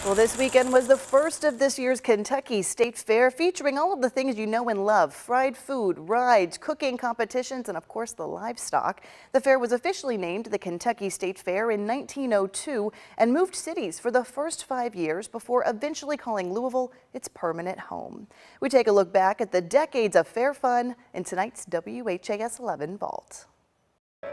Well, this weekend was the first of this year's Kentucky State Fair, featuring all of the things you know and love: fried food, rides, cooking competitions, and of course the livestock. The fair was officially named the Kentucky State Fair in 1902 and moved cities for the first 5 years before eventually calling Louisville its permanent home. We take a look back at the decades of fair fun in tonight's WHAS 11 Vault.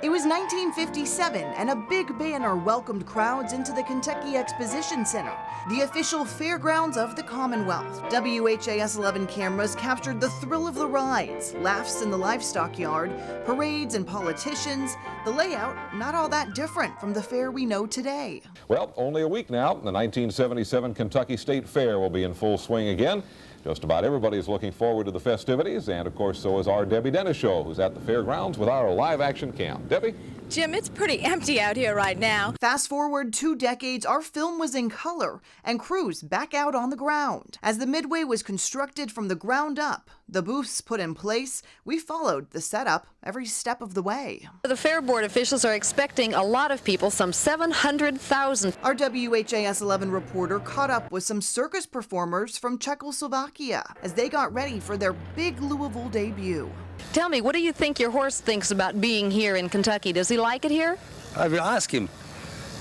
It was 1957, and a big banner welcomed crowds into the Kentucky Exposition Center, the official fairgrounds of the Commonwealth. WHAS 11 cameras captured the thrill of the rides, laughs in the livestock yard, parades and politicians. The layout not all that different from the fair we know today. Well, only a week now, the 1977 Kentucky State Fair will be in full swing again. Just about everybody is looking forward to the festivities, and of course so is our Debbie Dennis show, who's at the fairgrounds with our live action cam. Debbie? Jim, it's pretty empty out here right now. Fast forward 2 decades, our film was in color and crews back out on the ground. As the Midway was constructed from the ground up, the booths put in place, we followed the setup every step of the way. The fair board officials are expecting a lot of people, some 700,000. Our WHAS 11 reporter caught up with some circus performers from Czechoslovakia as they got ready for their big Louisville debut. Tell me, what do you think your horse thinks about being here in Kentucky? Does he like it here? I will ask him.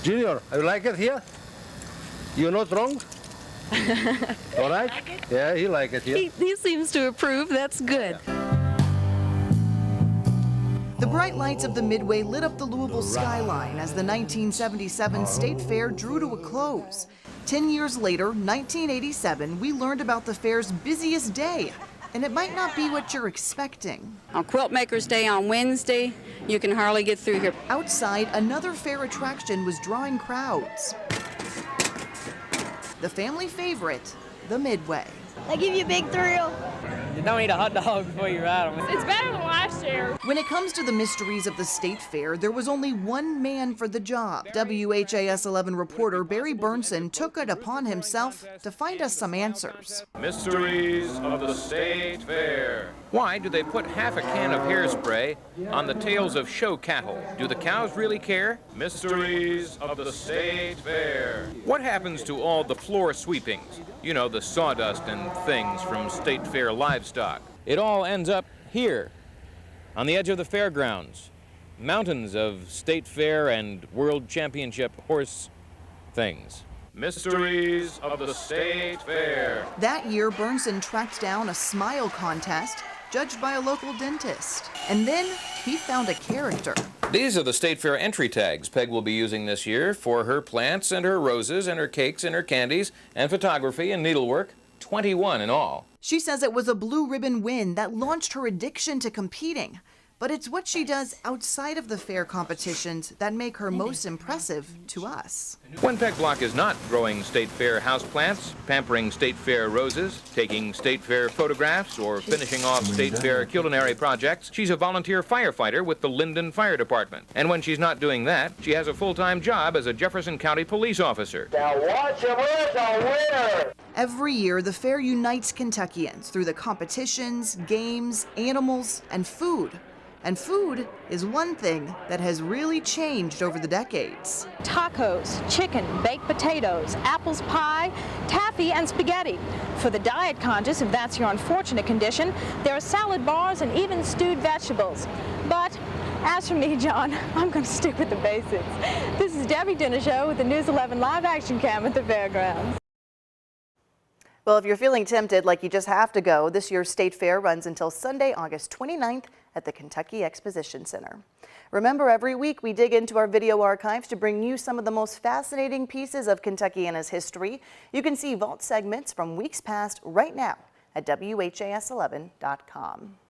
Junior, I like it here? You're not wrong? All right? Yeah, he like it here. He seems to approve. That's good. The bright lights of the Midway lit up the Louisville skyline as the 1977 State Fair drew to a close. 10 years later, 1987, we learned about the fair's busiest day. And it might not be what you're expecting. On Quilt Makers Day on Wednesday, you can hardly get through here. Outside, another fair attraction was drawing crowds. The family favorite, the Midway. They give you a big thrill. You don't eat a hot dog before you ride them. It's better than last year. When it comes to the mysteries of the State Fair, there was only one man for the job. WHAS 11 reporter Barry Burnson took it upon himself to find us some answers. Mysteries of the State Fair. Why do they put half a can of hairspray on the tails of show cattle? Do the cows really care? Mysteries of the State Fair. What happens to all the floor sweepings? You know, the sawdust and things from State Fair livestock. It all ends up here, on the edge of the fairgrounds. Mountains of State Fair and World Championship horse things. Mysteries of the State Fair. That year, Burnson tracked down a smile contest judged by a local dentist. And then he found a character. These are the State Fair entry tags Peg will be using this year for her plants and her roses and her cakes and her candies and photography and needlework. 21 in all. She says it was a blue ribbon win that launched her addiction to competing. But it's what she does outside of the fair competitions that make her most impressive to us. When Peg Block is not growing State Fair houseplants, pampering State Fair roses, taking State Fair photographs, or finishing off State Fair culinary projects, she's a volunteer firefighter with the Linden Fire Department. And when she's not doing that, she has a full-time job as a Jefferson County police officer. Now watch him, where's the winner? Every year, the fair unites Kentuckians through the competitions, games, animals, and food. And food is one thing that has really changed over the decades. Tacos, chicken, baked potatoes, apples pie, taffy, and spaghetti. For the diet conscious, if that's your unfortunate condition, there are salad bars and even stewed vegetables. But as for me, John, I'm going to stick with the basics. This is Debbie Dennis Show with the News 11 live action cam at the fairgrounds. Well, if you're feeling tempted like you just have to go, this year's State Fair runs until Sunday, August 29th at the Kentucky Exposition Center. Remember, every week we dig into our video archives to bring you some of the most fascinating pieces of Kentuckiana's history. You can see Vault segments from weeks past right now at WHAS11.com.